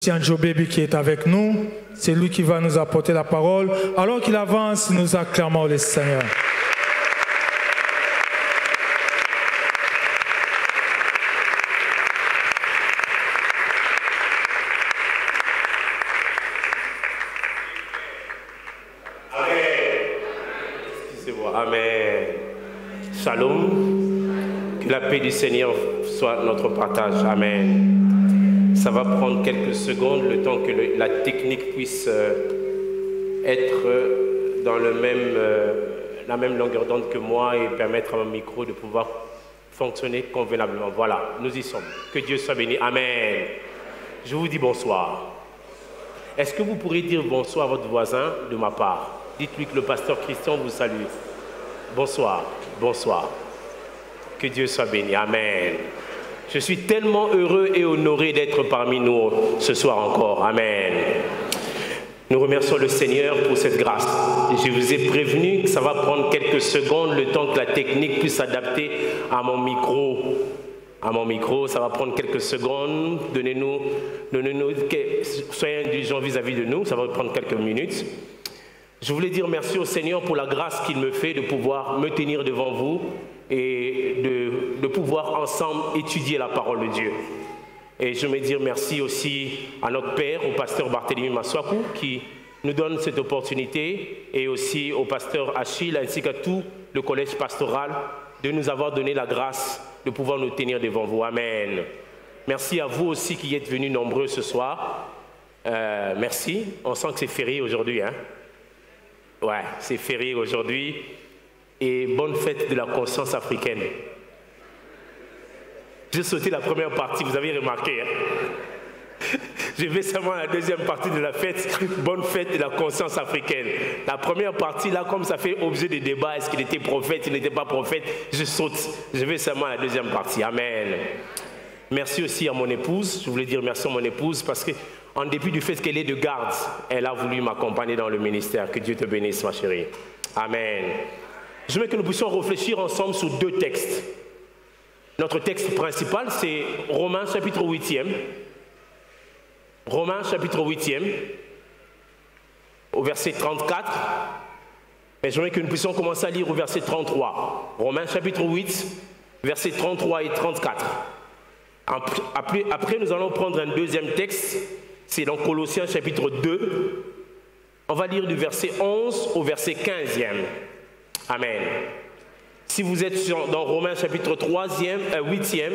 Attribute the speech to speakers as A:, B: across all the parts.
A: Christian Joe Baby qui est avec nous. C'est lui qui va nous apporter la parole. Alors qu'il avance, nous acclamons le Seigneur.
B: Amen. Shalom. Que la paix du Seigneur soit notre partage. Amen. Ça va prendre quelques secondes, le temps que la technique puisse être dans la même longueur d'onde que moi et permettre à mon micro de pouvoir fonctionner convenablement. Voilà, nous y sommes. Que Dieu soit béni. Amen. Je vous dis bonsoir. Est-ce que vous pourriez dire bonsoir à votre voisin de ma part? Dites-lui que le pasteur Christian vous salue. Bonsoir, bonsoir. Que Dieu soit béni. Amen. Je suis tellement heureux et honoré d'être parmi nous ce soir encore. Amen. Nous remercions le Seigneur pour cette grâce. Je vous ai prévenu que ça va prendre quelques secondes, le temps que la technique puisse s'adapter à mon micro. À mon micro, ça va prendre quelques secondes. Soyez indulgents vis-à-vis de nous, ça va prendre quelques minutes. Je voulais dire merci au Seigneur pour la grâce qu'il me fait de pouvoir me tenir devant vous et de pouvoir ensemble étudier la parole de Dieu. Et je veux dire merci aussi à notre Père, au pasteur Barthélemy Maswaku, qui nous donne cette opportunité, et aussi au pasteur Achille, ainsi qu'à tout le collège pastoral, de nous avoir donné la grâce de pouvoir nous tenir devant vous. Amen. Merci à vous aussi qui êtes venus nombreux ce soir. Merci. On sent que c'est férié aujourd'hui, hein? Ouais, c'est férié aujourd'hui. Et bonne fête de la conscience africaine. J'ai sauté la première partie, vous avez remarqué. Hein? Je vais seulement à la deuxième partie de la fête. Bonne fête de la conscience africaine. La première partie, là, comme ça fait objet de débat, est-ce qu'il était prophète, il n'était pas prophète, je saute. Je vais seulement à la deuxième partie. Amen. Merci aussi à mon épouse. Je voulais dire merci à mon épouse parce que, en dépit du fait qu'elle est de garde, elle a voulu m'accompagner dans le ministère. Que Dieu te bénisse, ma chérie. Amen. Je veux que nous puissions réfléchir ensemble sur deux textes. Notre texte principal, c'est Romains chapitre 8e. Romains chapitre 8e, au verset 34. Mais je veux que nous puissions commencer à lire au verset 33. Romains chapitre 8, versets 33 et 34. Après, nous allons prendre un deuxième texte. C'est dans Colossiens chapitre 2. On va lire du verset 11 au verset 15e. Amen. Si vous êtes dans Romains chapitre 8e,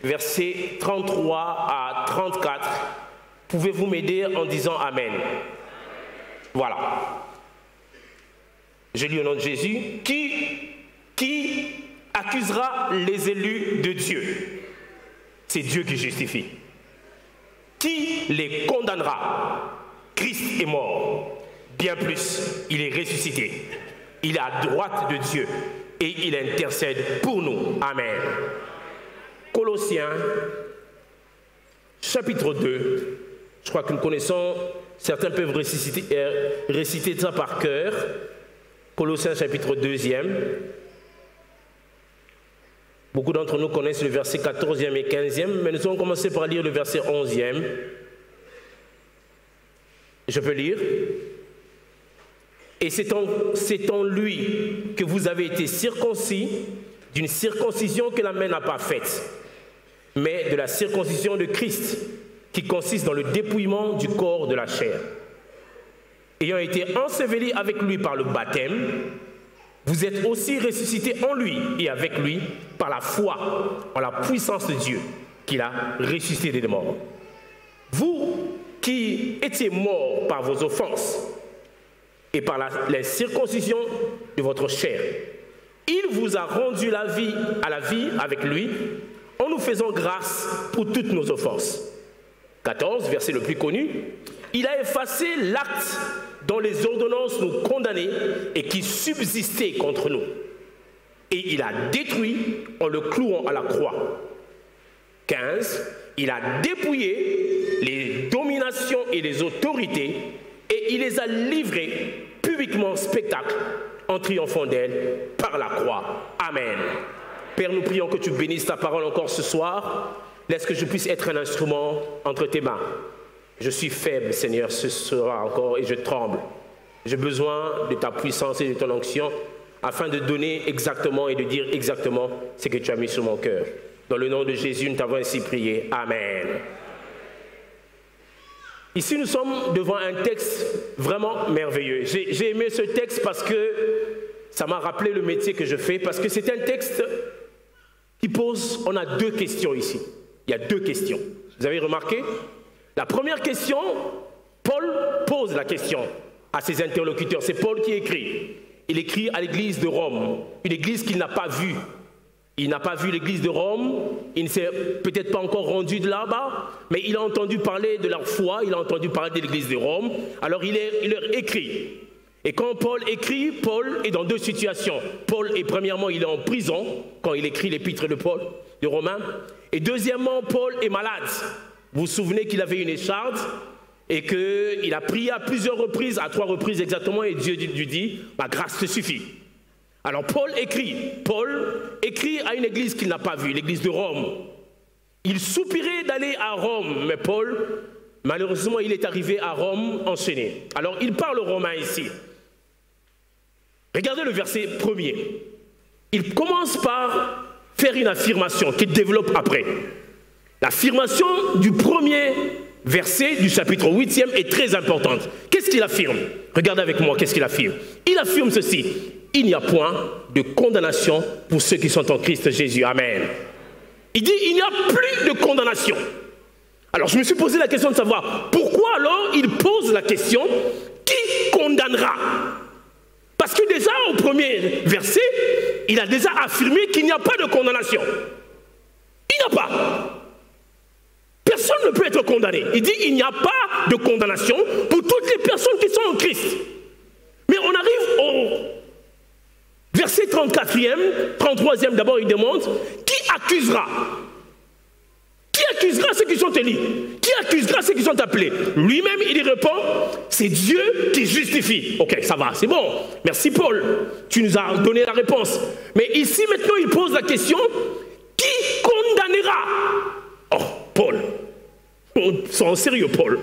B: verset 33 à 34, pouvez-vous m'aider en disant Amen? Voilà. Je lis au nom de Jésus. Qui accusera les élus de Dieu? C'est Dieu qui justifie. Qui les condamnera? Christ est mort. Bien plus, il est ressuscité. Il est à droite de Dieu et il intercède pour nous. Amen. Colossiens, chapitre 2. Je crois que nous connaissons, certains peuvent réciter ça par cœur. Colossiens, chapitre 2e. Beaucoup d'entre nous connaissent le verset 14e et 15e, mais nous allons commencer par lire le verset 11e. Je peux lire. Et c'est en lui que vous avez été circoncis d'une circoncision que la main n'a pas faite, mais de la circoncision de Christ, qui consiste dans le dépouillement du corps de la chair. Ayant été ensevelis avec lui par le baptême, vous êtes aussi ressuscités en lui et avec lui par la foi en la puissance de Dieu qu'il a ressuscité des morts. Vous qui étiez morts par vos offenses et par la circoncision de votre chair, il vous a rendu à la vie avec lui en nous faisant grâce pour toutes nos offenses. 14, verset le plus connu. Il a effacé l'acte dont les ordonnances nous condamnaient et qui subsistait contre nous. Et il a détruit en le clouant à la croix. 15. Il a dépouillé les dominations et les autorités et il les a livrées publiquement en spectacle en triomphant d'elles par la croix. Amen. Père, nous prions que tu bénisses ta parole encore ce soir. Laisse que je puisse être un instrument entre tes mains. Je suis faible, Seigneur, ce soir encore, et je tremble. J'ai besoin de ta puissance et de ton onction afin de donner exactement et de dire exactement ce que tu as mis sur mon cœur. Dans le nom de Jésus, nous t'avons ainsi prié. Amen. Ici, nous sommes devant un texte vraiment merveilleux. J'ai aimé ce texte parce que ça m'a rappelé le métier que je fais, parce que c'est un texte qui pose, on a deux questions ici. Il y a deux questions. Vous avez remarqué? La première question, Paul pose la question à ses interlocuteurs. C'est Paul qui écrit. Il écrit à l'église de Rome, une église qu'il n'a pas vue. Il n'a pas vu l'église de Rome, il ne s'est peut-être pas encore rendu de là-bas, mais il a entendu parler de leur foi, il a entendu parler de l'église de Rome, alors il leur écrit. Et quand Paul écrit, Paul est dans deux situations. Paul est premièrement, il est en prison, quand il écrit l'épître de Paul, de Romains. Et deuxièmement, Paul est malade. Vous vous souvenez qu'il avait une écharde et qu'il a prié à plusieurs reprises, à 3 reprises exactement, et Dieu lui dit, ma grâce te suffit. Alors Paul écrit à une église qu'il n'a pas vue, l'église de Rome. Il soupirait d'aller à Rome, mais Paul, malheureusement, il est arrivé à Rome enchaîné. Alors il parle aux Romains ici. Regardez le verset 1er. Il commence par faire une affirmation qu'il développe après. L'affirmation du premier verset du chapitre 8e est très importante. Qu'est-ce qu'il affirme? Regardez avec moi, qu'est-ce qu'il affirme? Il affirme ceci. Il n'y a point de condamnation pour ceux qui sont en Christ Jésus. Amen. Il dit, il n'y a plus de condamnation. Alors je me suis posé la question de savoir, pourquoi alors il pose la question, qui condamnera? Parce que déjà au premier verset, il a déjà affirmé qu'il n'y a pas de condamnation. Il n'y a pas. Personne ne peut être condamné. Il dit, il n'y a pas de condamnation pour toutes les personnes qui sont en Christ. Mais on arrive au verset 34e, 33e, d'abord il demande, qui accusera? Qui accusera ceux qui sont élus? Qui accusera ceux qui sont appelés? Lui-même, il y répond, c'est Dieu qui justifie. Ok, ça va, c'est bon. Merci Paul, tu nous as donné la réponse. Mais ici, maintenant, il pose la question, qui condamnera? Oh, Paul, sois en sérieux, Paul.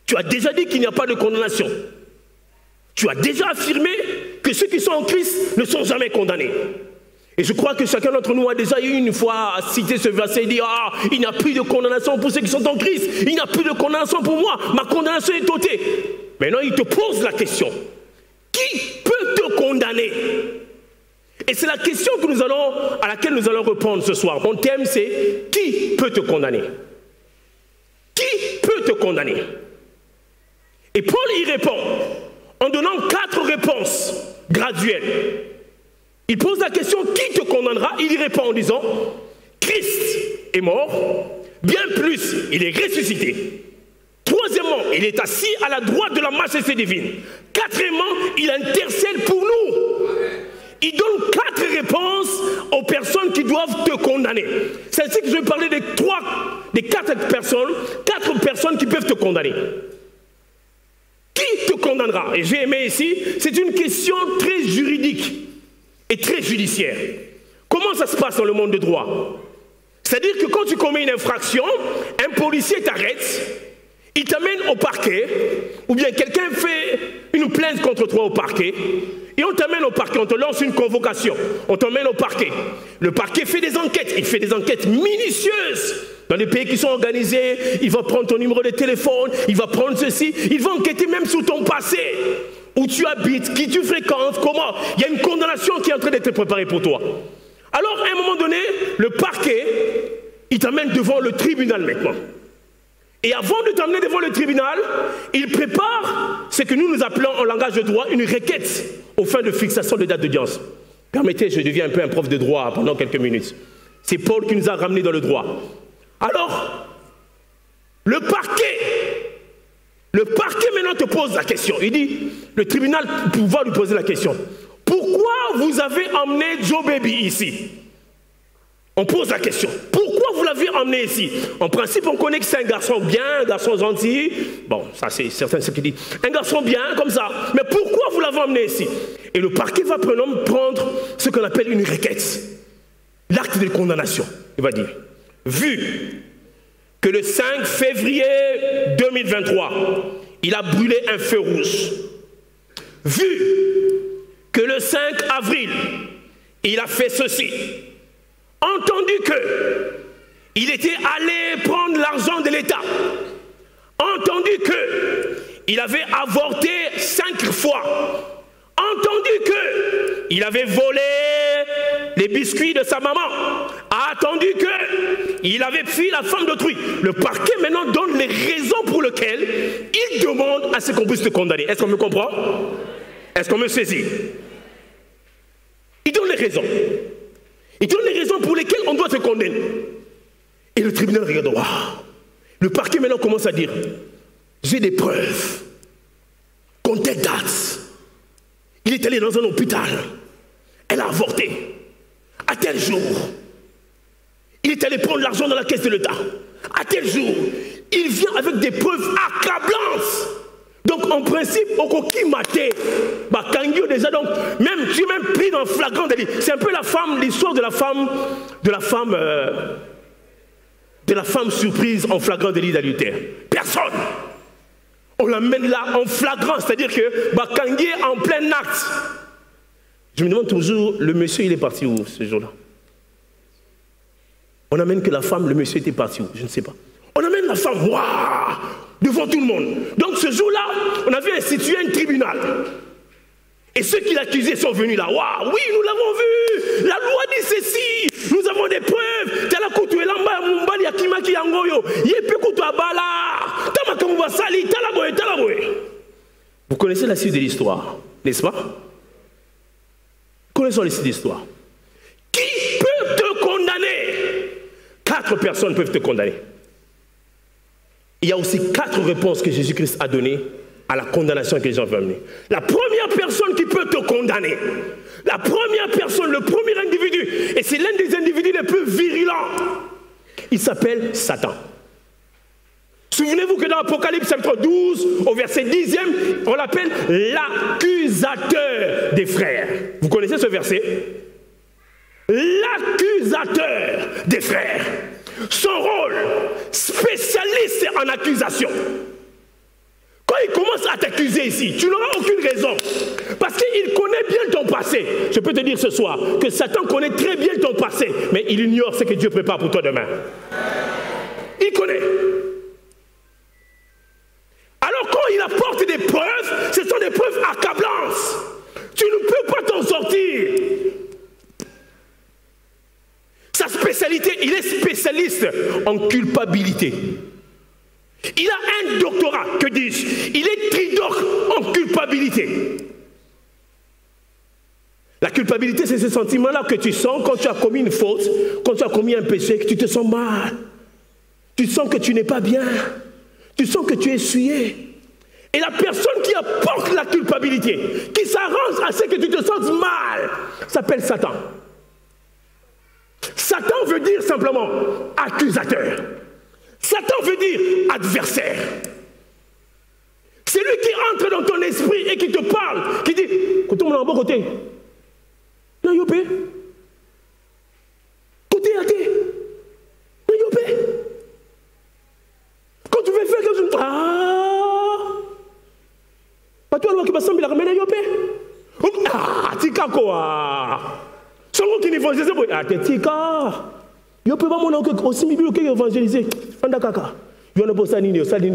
B: Tu as déjà dit qu'il n'y a pas de condamnation. Tu as déjà affirmé que ceux qui sont en Christ ne sont jamais condamnés. Et je crois que chacun d'entre nous a déjà eu une fois cité ce verset et dit, ah, il n'y a plus de condamnation pour ceux qui sont en Christ. Il n'y a plus de condamnation pour moi. Ma condamnation est ôtée. Maintenant, il te pose la question. Qui peut te condamner? Et c'est la question à laquelle nous allons répondre ce soir. Mon thème, c'est qui peut te condamner? Qui peut te condamner? Et Paul y répond en donnant 4 réponses graduelles. Il pose la question, qui te condamnera? Il y répond en disant, Christ est mort, bien plus, il est ressuscité. Troisièmement, il est assis à la droite de la majesté divine. Quatrièmement, il intercède pour nous. Il donne 4 réponses aux personnes qui doivent te condamner. C'est ainsi que je vais parler des 4 personnes qui peuvent te condamner. Qui te condamnera? Et j'ai aimé ici, c'est une question très juridique et très judiciaire. Comment ça se passe dans le monde de droit? C'est-à-dire que quand tu commets une infraction, un policier t'arrête, il t'amène au parquet, ou bien quelqu'un fait une plainte contre toi au parquet, et on t'amène au parquet, on te lance une convocation, on t'emmène au parquet. Le parquet fait des enquêtes, il fait des enquêtes minutieuses. Dans les pays qui sont organisés, il va prendre ton numéro de téléphone, il va prendre ceci, il va enquêter même sur ton passé, où tu habites, qui tu fréquentes, comment. Il y a une condamnation qui est en train d'être préparée pour toi. Alors, à un moment donné, le parquet, il t'amène devant le tribunal maintenant. Et avant de t'amener devant le tribunal, il prépare ce que nous appelons en langage de droit une requête aux fins de fixation de date d'audience. Permettez, je deviens un peu un prof de droit pendant quelques minutes. C'est Paul qui nous a ramenés dans le droit. Alors, le parquet maintenant te pose la question. Il dit, le tribunal pouvoir lui poser la question. Pourquoi vous avez emmené Joe Baby ici? On pose la question. Pourquoi vous l'avez emmené ici? En principe, on connaît que c'est un garçon bien, un garçon gentil. Bon, ça c'est certain ce qu'il dit. Un garçon bien, comme ça. Mais pourquoi vous l'avez emmené ici? Et le parquet va prendre ce qu'on appelle une requête. L'acte de condamnation. Il va dire, vu que le 5 février 2023, il a brûlé un feu rouge. Vu que le 5 avril, il a fait ceci. Entendu que il était allé prendre l'argent de l'État. Entendu que il avait avorté 5 fois. Entendu que il avait volé les biscuits de sa maman. Attendu que il avait fui la femme d'autrui. Le parquet maintenant donne les raisons pour lesquelles il demande à ce qu'on puisse te condamner. Est-ce qu'on me comprend? Est-ce qu'on me saisit? Il donne les raisons. Il donne les raisons pour lesquelles on doit te condamner. Et le tribunal regarde. Waouh. Le parquet maintenant commence à dire, j'ai des preuves. Qu'on telle date. Il est allé dans un hôpital. Elle a avorté. À tel jour. Il est allé prendre l'argent dans la caisse de l'État. À tel jour. Il vient avec des preuves accablantes. Donc en principe, au coquille maté, bah Kangio déjà donc même tu es même pris dans flagrant délit. C'est un peu la femme, l'histoire de la femme surprise en flagrant délit d'adultère. Personne. On l'amène là en flagrant, c'est-à-dire que bah Kangio est en plein acte. Je me demande toujours, le monsieur il est parti où ce jour-là? On amène que la femme, le monsieur était parti où? Je ne sais pas. On amène la femme, waouh, devant tout le monde. Donc ce jour-là, on avait institué un tribunal. Et ceux qui l'accusaient sont venus là. Waouh, oui, nous l'avons vu. La loi dit ceci. Nous avons des preuves. Vous connaissez la suite de l'histoire, n'est-ce pas? Connaissons la suite de l'histoire. Qui peut te condamner? 4 personnes peuvent te condamner. Il y a aussi 4 réponses que Jésus-Christ a données à la condamnation que les gens veulent amener. La première personne qui peut te condamner, la première personne, le premier individu, et c'est l'un des individus les plus virulents, il s'appelle Satan. Souvenez-vous que dans Apocalypse chapitre 12, au verset 10e, on l'appelle l'accusateur des frères. Vous connaissez ce verset? L'accusateur des frères. Son rôle, spécialiste en accusation. Quand il commence à t'accuser ici, tu n'auras aucune raison. Parce qu'il connaît bien ton passé. Je peux te dire ce soir que Satan connaît très bien ton passé, mais il ignore ce que Dieu prépare pour toi demain. Il connaît. Alors quand il apporte des preuves, ce sont des preuves accablantes. Tu ne peux pas t'en sortir. Sa spécialité, il est spécialiste en culpabilité. Il a un doctorat, que dis-je? Il est tridoc en culpabilité. La culpabilité, c'est ce sentiment-là que tu sens quand tu as commis une faute, quand tu as commis un péché, que tu te sens mal. Tu sens que tu n'es pas bien. Tu sens que tu es essuyé. Et la personne qui apporte la culpabilité, qui s'arrange à ce que tu te sentes mal, s'appelle Satan. Satan veut dire simplement accusateur. Satan veut dire adversaire. C'est lui qui entre dans ton esprit et qui te parle, qui dit, côté mon bon côté. Non, yopé. Côté à thé. Non, yopé. Quand tu veux faire quelque chose, pas toi, qui m'a semblé la ramène à yopé. Tika quoi. Son qui n'évangélise pas. Tika. Yo peux pas mon oncle aussi mi que évangéliser. Fanda kaka. Yo ne peut ça ni ça ni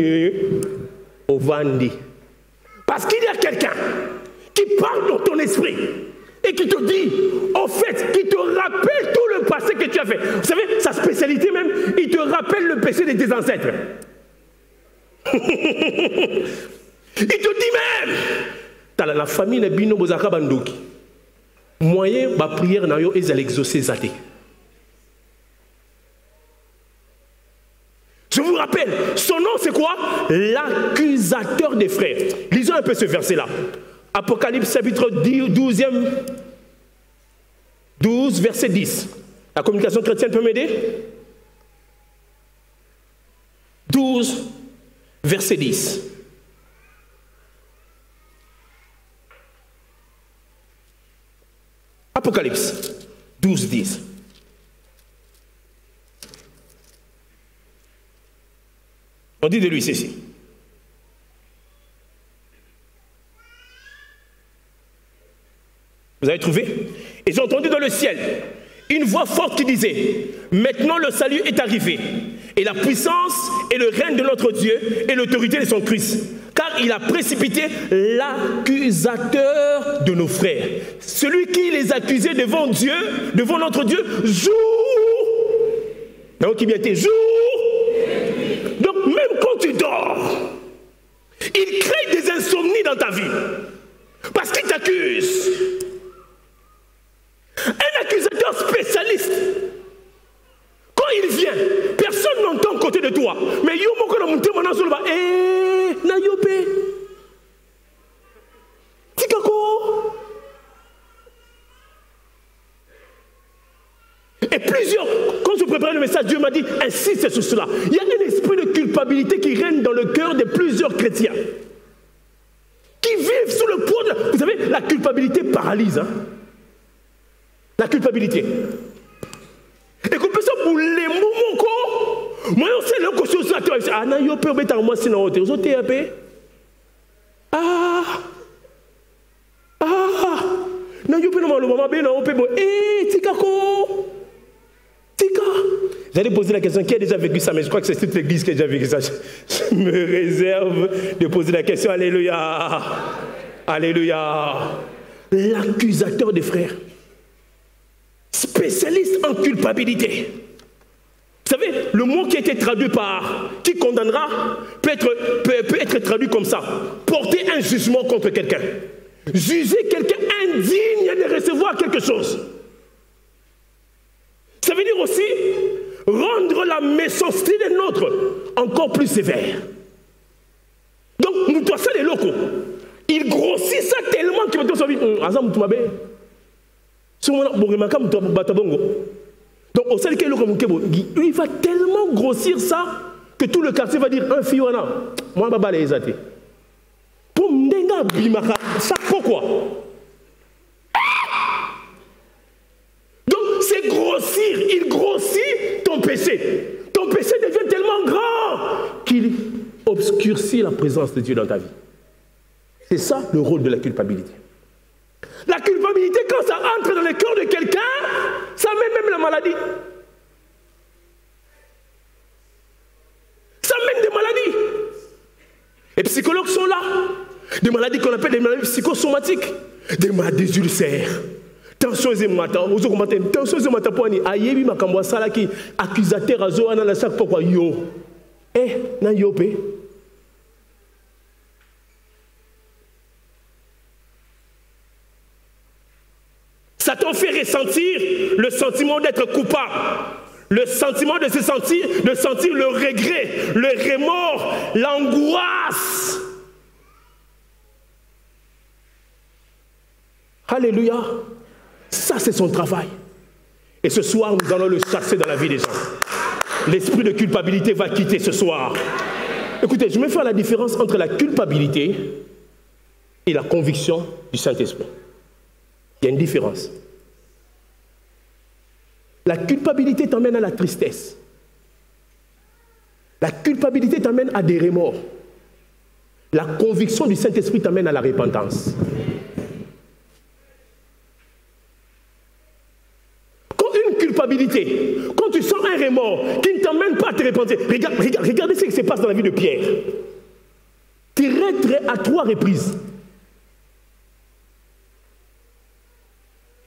B: au vandi. Parce qu'il y a quelqu'un qui parle dans ton esprit et qui te dit, en fait, qui te rappelle tout le passé que tu as fait. Vous savez, sa spécialité même, il te rappelle le péché de tes ancêtres. Il te dit même, t'as la famille de Bino Bozaka Bandoki. Moyen, ma prière n'a yo est à l'exaucer zaté. Je vous rappelle, son nom c'est quoi? L'accusateur des frères. Lisons un peu ce verset-là. Apocalypse chapitre 12, verset 10. La communication chrétienne peut m'aider? 12, verset 10. Apocalypse 12, 10. On dit de lui ceci. Vous avez trouvé? Et j'ai entendu dans le ciel une voix forte qui disait, maintenant le salut est arrivé, et la puissance et le règne de notre Dieu et l'autorité de son Christ, car il a précipité l'accusateur de nos frères. Celui qui les accusait devant Dieu, devant notre Dieu, jour. Donc qui bien jour. Donc même quand tu dors, il crée des insomnies dans ta vie, parce qu'il t'accuse. Un accusateur spécialiste, quand il vient, personne n'entend à côté de toi. Mais yo moko na monté maintenant sur le bas. Na yopé. Tikako. Et plusieurs, quand je préparais le message, Dieu m'a dit, insiste sur cela. Il y a un esprit de culpabilité qui règne dans le cœur de plusieurs chrétiens. Qui vivent sous le poids de... Vous savez, la culpabilité paralyse. Hein? La culpabilité. Et qu'on peut ça pour les moments moi on sait le question sur la terre. Ah non, yo peut mettre moi c'est dans hôtel. Vous êtes appelé. Non yo peut non le maman ben non peut tika ko. Tika. J'allais poser la question qui a déjà vécu ça, mais je crois que c'est toute l'église qui a déjà vécu ça. Je me réserve de poser la question. Alléluia. Alléluia. L'accusateur des frères. Spécialiste en culpabilité. Vous savez, le mot qui a été traduit par qui condamnera peut être traduit comme ça. Porter un jugement contre quelqu'un. Juger quelqu'un indigne de recevoir quelque chose. Ça veut dire aussi rendre la méchanceté des nôtres encore plus sévère. Donc, nous doit ça les locaux. Il grossit ça tellement qu'il va dire donc, au sein il va tellement grossir ça que tout le quartier va dire un fille, moi, je vais les pour me ça pourquoi? Donc, c'est grossir. Il grossit ton péché. Ton péché devient tellement grand qu'il obscurcit la présence de Dieu dans ta vie. C'est ça le rôle de la culpabilité. La culpabilité, quand ça entre dans le cœur de quelqu'un, ça met même la maladie. Ça mène des maladies. Les psychologues sont là. Des maladies qu'on appelle des maladies psychosomatiques. Des maladies ulcères. Tension et matin. Tension et matin pour ni ayebi makambo sala ki accusateur azo ana la chaque pourquoi yo. Na yo pe. Ça t'en fait ressentir le sentiment d'être coupable, le sentiment de se sentir, le regret, le remords, l'angoisse. Alléluia. Ça, c'est son travail. Et ce soir, nous allons le chasser dans la vie des gens. L'esprit de culpabilité va quitter ce soir. Écoutez, je vais faire la différence entre la culpabilité et la conviction du Saint-Esprit. Il y a une différence. La culpabilité t'emmène à la tristesse. La culpabilité t'emmène à des remords. La conviction du Saint-Esprit t'emmène à la repentance. Quand une culpabilité, quand tu sens un remords qui ne t'emmène pas à te repentir, regardez ce qui se passe dans la vie de Pierre. Très à 3 reprises.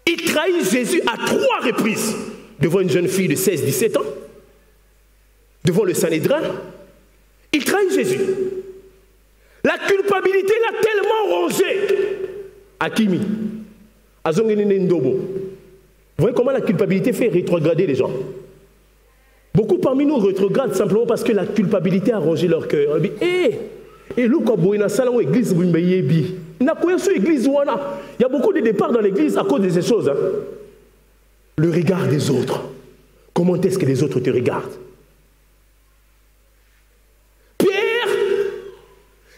B: Il trahit Jésus à 3 reprises devant une jeune fille de 16-17 ans, devant le Sanhédrin. Il trahit Jésus. La culpabilité l'a tellement rongé. Akimi, Azongenene Ndobo. Vous voyez comment la culpabilité fait rétrograder les gens. Beaucoup parmi nous rétrogradent simplement parce que la culpabilité a rongé leur cœur. On dit, et l'eau quand il y a l'église, il y a beaucoup de départs dans l'église à cause de ces choses. Hein. Le regard des autres. Comment est-ce que les autres te regardent? Pierre,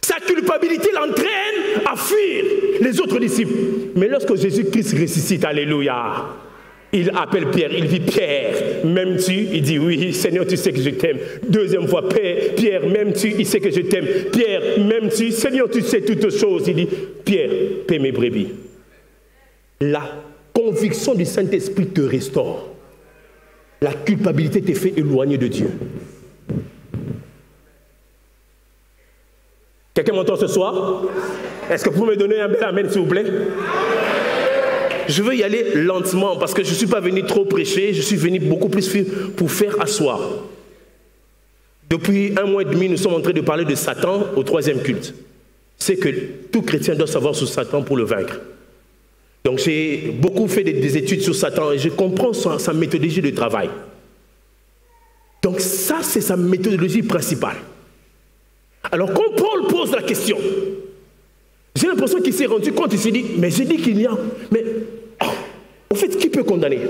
B: sa culpabilité l'entraîne à fuir les autres disciples. Mais lorsque Jésus-Christ ressuscite, alléluia, il appelle Pierre, il dit Pierre, m'aimes-tu? Il dit oui, Seigneur, tu sais que je t'aime. Deuxième fois, Pierre, m'aimes-tu? Il sait que je t'aime. Pierre, m'aimes-tu? Seigneur, tu sais toutes choses. Il dit, Pierre, paie mes brebis. La conviction du Saint-Esprit te restaure. La culpabilité te fait éloigner de Dieu. Quelqu'un m'entend ce soir? Est-ce que vous pouvez me donner un bel amen, s'il vous plaît? Je veux y aller lentement parce que je ne suis pas venu trop prêcher, je suis venu beaucoup plus pour faire asseoir. Depuis 1 mois et demi, nous sommes en train de parler de Satan au 3e culte. C'est que tout chrétien doit savoir sur Satan pour le vaincre. Donc j'ai beaucoup fait des études sur Satan et je comprends sa méthodologie de travail. Donc ça, c'est sa méthodologie principale. Alors quand Paul pose la question, j'ai l'impression qu'il s'est rendu compte, il s'est dit, mais j'ai dit qu'il y a... Mais en fait, qui peut condamner?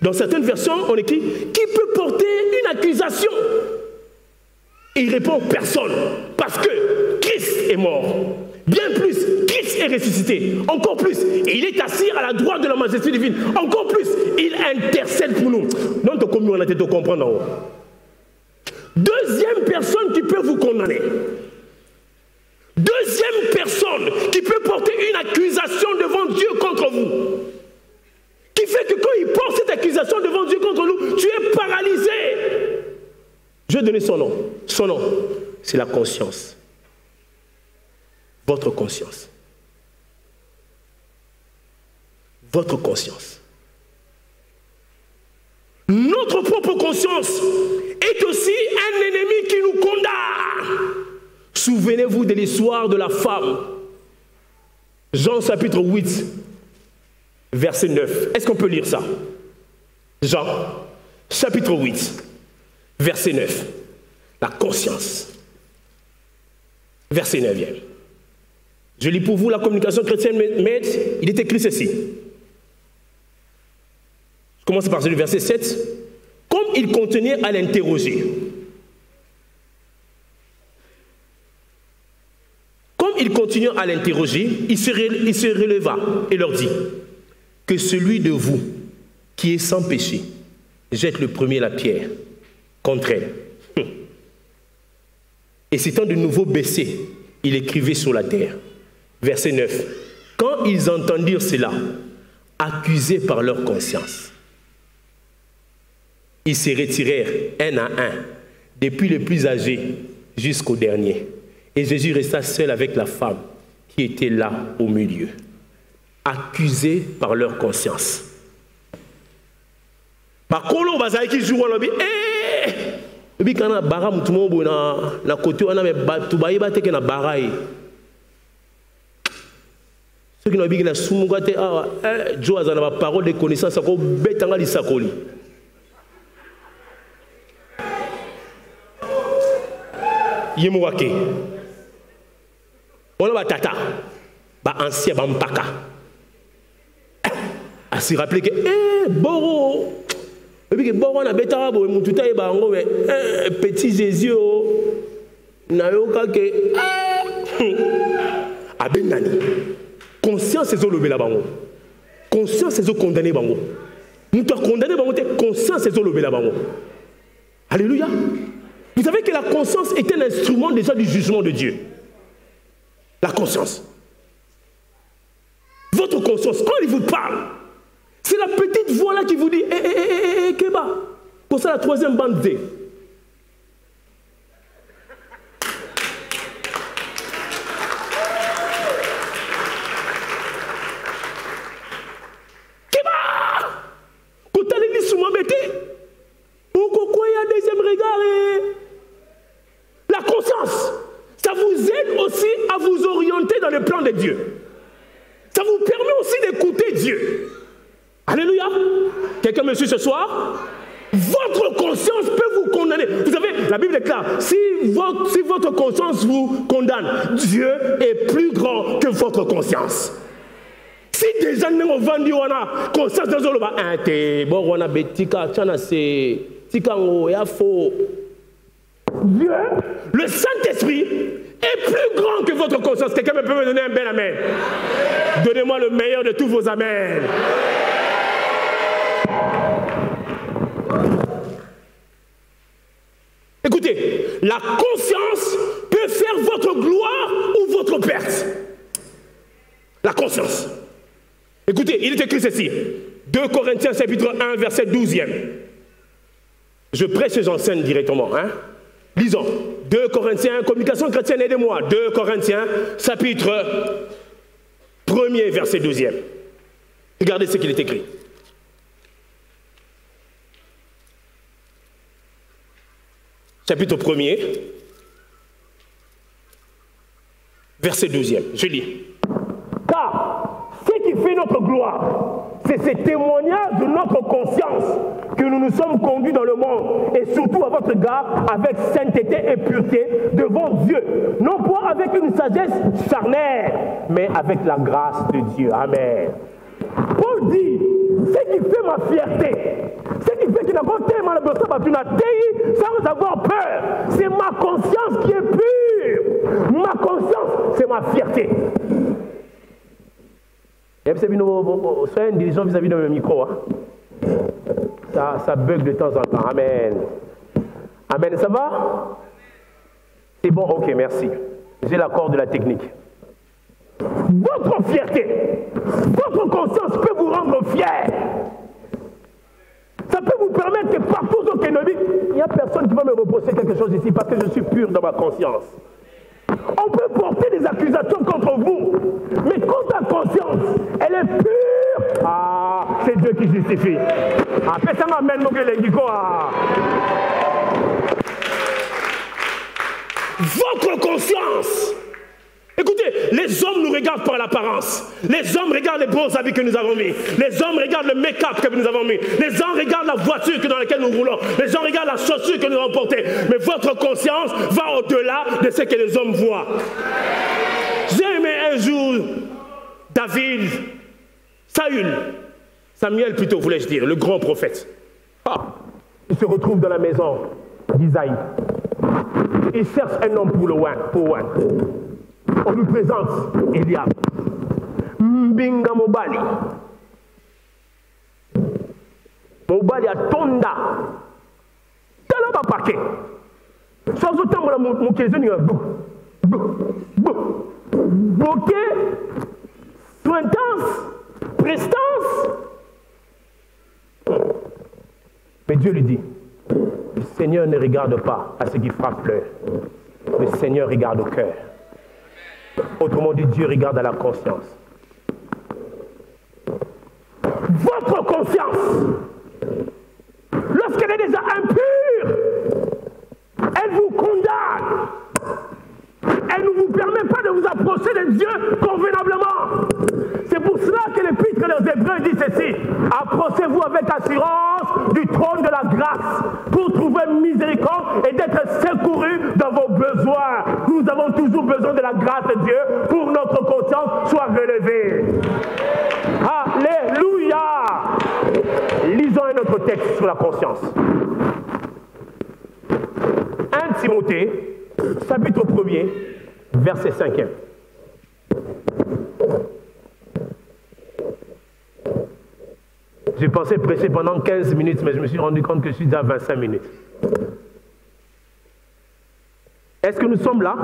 B: Dans certaines versions, on écrit, qui peut porter une accusation? Et il répond, personne. Parce que Christ est mort. Bien plus, Christ est ressuscité. Encore plus, et il est assis à la droite de la majesté divine. Encore plus, il intercède pour nous. Donc, comme on a été comprendre en haut. Deuxième personne qui peut vous condamner. Deuxième personne qui peut porter une accusation devant Dieu contre vous. Qui fait que quand il porte cette accusation devant Dieu contre nous, tu es paralysé. Je vais donner son nom. Son nom, c'est la conscience. Votre conscience. Votre conscience. Notre propre conscience est aussi un ennemi qui nous condamne. Souvenez-vous de l'histoire de la femme. Jean chapitre 8, verset 9. Est-ce qu'on peut lire ça? Jean chapitre 8, verset 9. La conscience. Verset 9e. Je lis pour vous la communication chrétienne, mais il est écrit ceci. Je commence par le verset 7. Comme il continuait à l'interroger, il se releva et leur dit que celui de vous qui est sans péché jette le premier la pierre contre elle. Et s'étant de nouveau baissé, il écrivait sur la terre. Verset 9. Quand ils entendirent cela, accusés par leur conscience, ils se retirèrent un à un, depuis le plus âgé jusqu'au dernier. Et Jésus resta seul avec la femme qui était là au milieu, accusés par leur conscience. Par contre, on va dire qu'ils jouent à et puis quand on a barra tout le monde na côté on a mais tout baï batte que na barra ceux qui n'ont pas na sumugate ah Joaz na parole de connaissance ko betanga lisakoli yemwake on a tata ba ancien ba mpaka à se rappeler que boro et puis que bon on a betara bo mututa e bango mais petit Jésus na yoka ke abenani conscience c'est le bela bango conscience c'est condamné bango nous te condamner bango conscience c'est le bela bango. Alléluia. Vous savez que la conscience est un instrument déjà du jugement de Dieu. La conscience. Votre conscience, quand il vous parle, c'est la petite voix là qui vous dit Keba. Pour ça, la troisième bande D. Keba. Quand tu as l'église sous m'embêter, pourquoi il y a un deuxième regard la conscience, ça vous aide aussi à vous orienter dans le plan de Dieu. Ça vous permet aussi d'écouter Dieu. Alléluia. Quelqu'un me suit ce soir? Votre conscience peut vous condamner. Vous savez, la Bible est claire. Si votre conscience vous condamne, Dieu est plus grand que votre conscience. Si des gens n'ont pas vendu, on a conscience de ce bon, on a betika, c'est tikango, et faux. Dieu, le Saint-Esprit, est plus grand que votre conscience. Quelqu'un peut me donner un bel amen? Donnez-moi le meilleur de tous vos amens. Écoutez, il est écrit ceci. 2 Corinthiens chapitre 1, verset 12e. Je prêche et j'enseigne directement. Hein? Lisons. 2 Corinthiens, communication chrétienne, aidez-moi. 2 Corinthiens, chapitre 1er, verset 12e. Regardez ce qu'il est écrit. Chapitre 1er, verset 12e. Je lis. Car ce qui fait notre gloire, c'est ce témoignage de notre conscience que nous nous sommes conduits dans le monde et surtout à votre égard avec sainteté et pureté devant Dieu. Non pas avec une sagesse charnelle, mais avec la grâce de Dieu. Amen. Paul dit, ce qui fait ma fierté, ce qui fait qu'il n'a pas tellement le besoin sans avoir peur, c'est ma conscience qui est pure. Ma conscience, c'est ma fierté. Soyez intelligent vis-à-vis de mon micro. Hein? Ça bug de temps en temps. Amen. Amen, ça va? C'est bon, ok, merci. J'ai l'accord de la technique. Votre fierté, votre conscience peut vous rendre fier. Ça peut vous permettre que partout où il n'y a personne qui va me reprocher quelque chose ici parce que je suis pur dans ma conscience. On peut porter des accusations contre vous, mais quand ta conscience, elle est pure, ah, c'est Dieu qui justifie. Après ça m'amène mon votre conscience. Écoutez, les hommes nous regardent par l'apparence. Les hommes regardent les beaux habits que nous avons mis. Les hommes regardent le make-up que nous avons mis. Les hommes regardent la voiture dans laquelle nous roulons. Les gens regardent la chaussure que nous avons portée. Mais votre conscience va au-delà de ce que les hommes voient. J'ai aimé un jour David, Samuel plutôt voulais-je dire, le grand prophète. Ah, il se retrouve dans la maison d'Isaïe. Il cherche un homme pour le oin. On lui présente Eliab. Mbinga Mobali. Mobali a tonda. Tellement pas paquet. Sans autant, mon question est bokeh, sointance, prestance. Mais Dieu lui dit, le Seigneur ne regarde pas à ce qui frappe l'œil. Le Seigneur regarde au cœur. Autrement dit, Dieu regarde à la conscience. Votre conscience, lorsqu'elle est déjà impure, elle vous condamne. Elle ne vous permet pas de vous approcher de Dieu convenablement. C'est pour cela que l'épître des Hébreux dit ceci. Approchez-vous avec assurance du trône de la grâce pour trouver miséricorde et d'être secouru dans vos besoins. Nous avons toujours besoin de la grâce de Dieu pour que notre conscience soit relevée. Alléluia. Lisons un autre texte sur la conscience. 1 Timothée, chapitre 1er, verset 5e. J'ai pensé prêcher pendant 15 minutes, mais je me suis rendu compte que je suis déjà à 25 minutes. Est-ce que nous sommes là?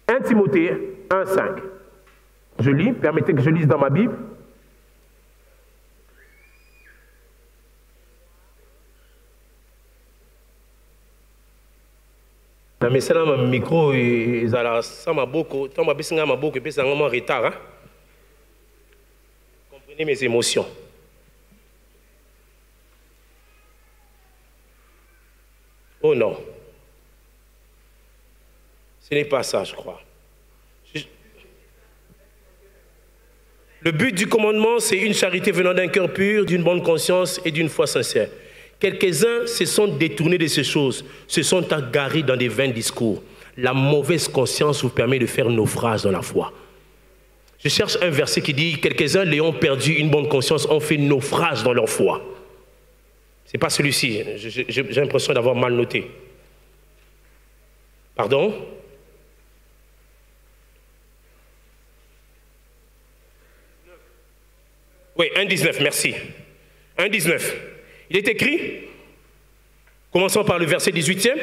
B: « 1 Timothée 1,5. Je lis, permettez que je lise dans ma Bible. Mais c'est là mon micro et ça m'a beaucoup, tant m'a besoin m'a beaucoup, puis ça m'a en retard. Hein? Comprenez mes émotions. Oh non, ce n'est pas ça, je crois. Le but du commandement, c'est une charité venant d'un cœur pur, d'une bonne conscience et d'une foi sincère. Quelques-uns se sont détournés de ces choses, se sont égarés dans des vains discours. La mauvaise conscience vous permet de faire naufrage dans la foi. Je cherche un verset qui dit, quelques-uns l'ayant perdu une bonne conscience ont fait naufrage dans leur foi. Ce n'est pas celui-ci, j'ai l'impression d'avoir mal noté. Pardon? Oui, 1,19, merci. 1,19. Il est écrit, commençons par le verset 18e,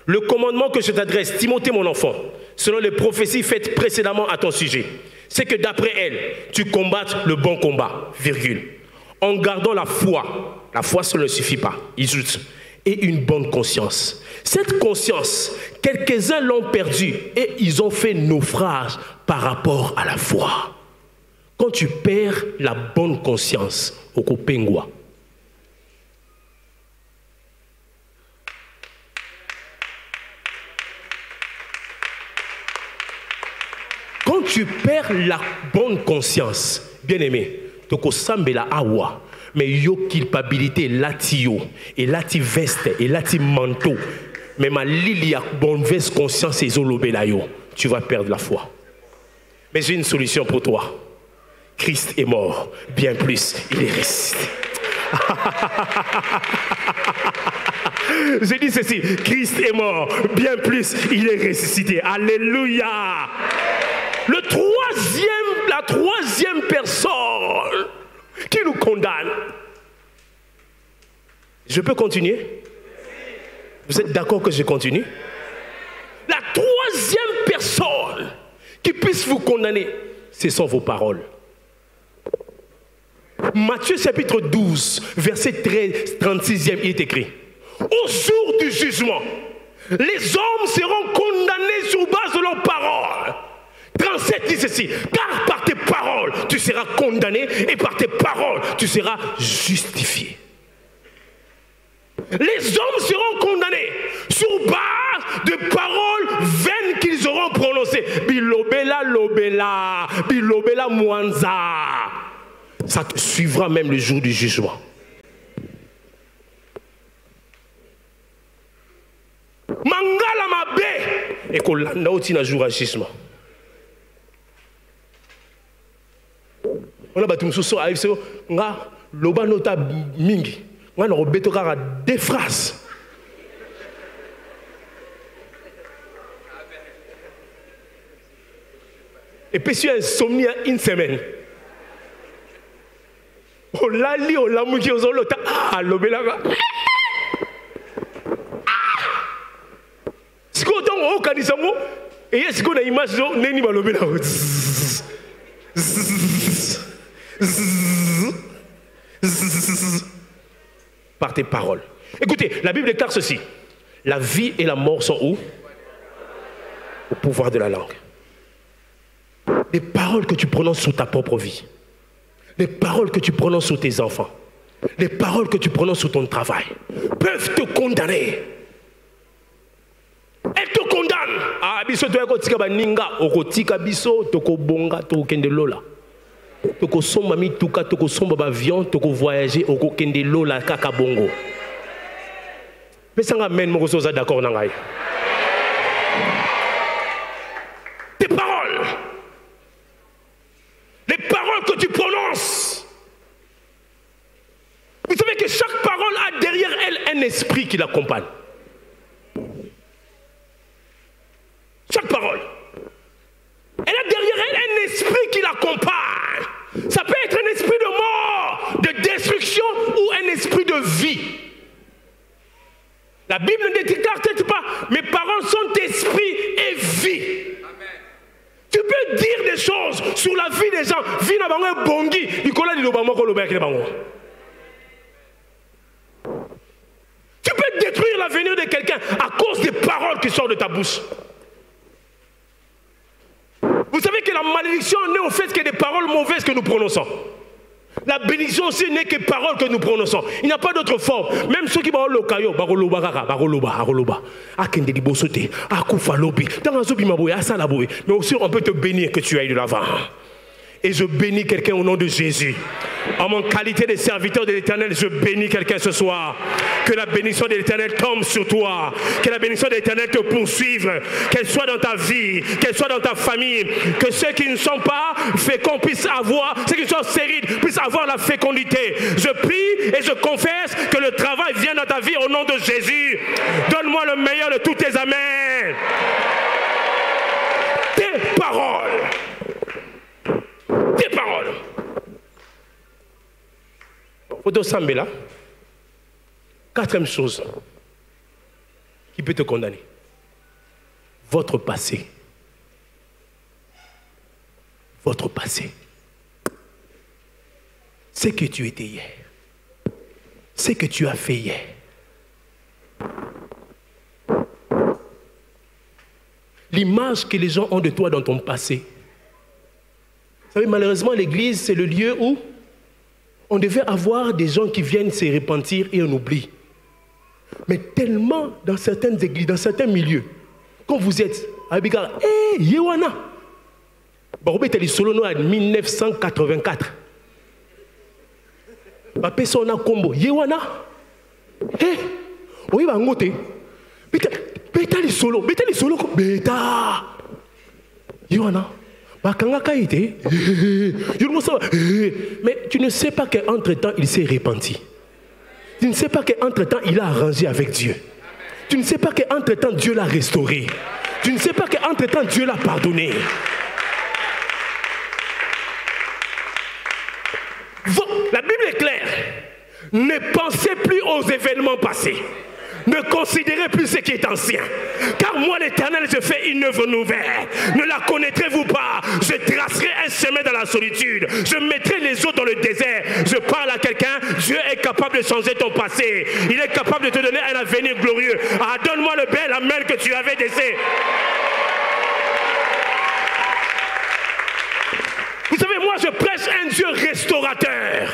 B: le commandement que je t'adresse, Timothée mon enfant, selon les prophéties faites précédemment à ton sujet, c'est que d'après elles, tu combattes le bon combat, virgule, en gardant la foi. La foi, ça ne suffit pas, et une bonne conscience. Cette conscience, quelques-uns l'ont perdue et ils ont fait naufrage par rapport à la foi. Quand tu perds la bonne conscience, au Kopengwa, quand tu perds la bonne conscience, bien aimé, toko sambela awa, mais yo culpabilité latio et lati veste et lati manteau, mais ma lili a bonne veste conscience et zolobela yo, tu vas perdre la foi. Mais j'ai une solution pour toi. Christ est mort, bien plus, il est ressuscité. J'ai dit ceci, Christ est mort, bien plus, il est ressuscité. Alléluia. La troisième personne qui nous condamne. Je peux continuer? Vous êtes d'accord que je continue? La troisième personne qui puisse vous condamner, ce sont vos paroles. Matthieu chapitre 12, verset 13, 36e, il est écrit: au jour du jugement, les hommes seront condamnés sur base de leurs paroles. 37 dit ceci: car par tes paroles tu seras condamné et par tes paroles tu seras justifié. Les hommes seront condamnés sur base de paroles vaines qu'ils auront prononcées. Bilobela lobela, bilobela mwanza. Ça te suivra même le jour du jugement. Mangala mabe et kolanda oti na jour à jugement. On a battu mususu a iso nga loba nota mingi nga no beto kaka des phrases. Et puis si insomnie une semaine. Oh lali oh lamuki ozolota ah lobelaka. Siko donc o kanisango et est-ce qu'on a image zo neni ba lobela. Par tes paroles. Écoutez, la Bible déclare ceci: la vie et la mort sont où? Au pouvoir de la langue. Les paroles que tu prononces sur ta propre vie, les paroles que tu prononces sur tes enfants, les paroles que tu prononces sur ton travail peuvent te condamner. Elles te condamnent. Ah, biso to yakotika baninga okotika biso toko bonga to kende lola. Toko somba mituka toko somba ba avion toko voyager oko kende lola kaka bongo. Mais ça amène mon gosse d'accord na ngai. Tes paroles. Les paroles que tu prononces. Vous savez que chaque parole a derrière elle un esprit qui l'accompagne. Chaque parole. Elle a derrière elle un esprit qui l'accompagne. Ça peut être un esprit de mort, de destruction ou un esprit de vie. La Bible ne déclare peut-être pas, mes paroles sont esprit et vie. Amen. Tu peux dire des choses sur la vie des gens. Vie n'a pas bongi. Tu peux détruire l'avenir de quelqu'un à cause des paroles qui sortent de ta bouche. Vous savez que la malédiction n'est au fait que des paroles mauvaises que nous prononçons. La bénédiction aussi n'est que paroles que nous prononçons. Il n'y a pas d'autre forme. Même ceux qui parlent le caillou, mais aussi on peut te bénir que tu ailles de l'avant. Et je bénis quelqu'un au nom de Jésus. En mon qualité de serviteur de l'Éternel, je bénis quelqu'un ce soir. Que la bénédiction de l'Éternel tombe sur toi. Que la bénédiction de l'Éternel te poursuive. Qu'elle soit dans ta vie, qu'elle soit dans ta famille. Que ceux qui ne sont pas féconds puissent avoir, ceux qui sont stériles puissent avoir la fécondité. Je prie et je confesse que le travail vient dans ta vie au nom de Jésus. Donne-moi le meilleur de tous tes amens. Tes paroles. Tes paroles. Odo Sambela, quatrième chose qui peut te condamner. votre passé. Votre passé. Ce que tu étais hier. Ce que tu as fait hier. L'image que les gens ont de toi dans ton passé. Vous savez, malheureusement, l'église, c'est le lieu où on devait avoir des gens qui viennent se repentir et on oublie. Mais tellement dans certaines églises, dans certains milieux, quand vous êtes à Bigara, hé, Yewana, Barobé était solo en 1984. Papé son a combo, Yewana, hé, oui, va ngote, beta les solo, beta, Yewana. Mais tu ne sais pas qu'entre-temps, il s'est repenti. Tu ne sais pas qu'entre-temps, il a arrangé avec Dieu. Tu ne sais pas qu'entre-temps, Dieu l'a restauré. Tu ne sais pas qu'entre-temps, Dieu l'a pardonné. La Bible est claire. Ne pensez plus aux événements passés. Ne considérez plus ce qui est ancien. Car moi, l'Éternel, je fais une œuvre nouvelle. Ne la connaîtrez-vous pas? Je tracerai un chemin dans la solitude. Je mettrai les eaux dans le désert. Je parle à quelqu'un. Dieu est capable de changer ton passé. Il est capable de te donner un avenir glorieux. Ah, donne-moi le bel amen que tu avais laissé. Vous savez, moi, je prêche un Dieu restaurateur.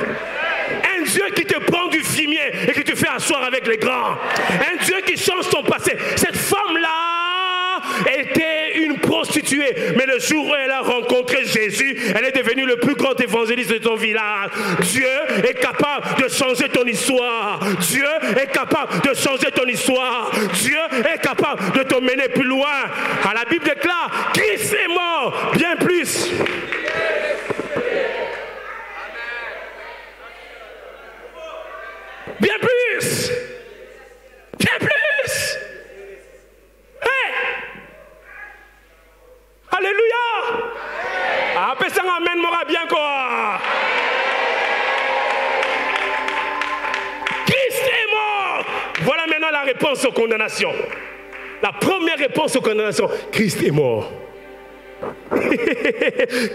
B: Un Dieu qui te prend du fumier et qui te fait asseoir avec les grands. Un Dieu qui change ton passé. Cette femme-là était une prostituée. Mais le jour où elle a rencontré Jésus, elle est devenue le plus grand évangéliste de ton village. Dieu est capable de changer ton histoire. Dieu est capable de changer ton histoire. Dieu est capable de te mener plus loin. À la Bible déclare, Christ est mort, bien plus. Bien plus. Bien plus. Hey. Alléluia. Ah, personne amène m'aura bien quoi. Christ est mort. Voilà maintenant la réponse aux condamnations. La première réponse aux condamnations. Christ est mort.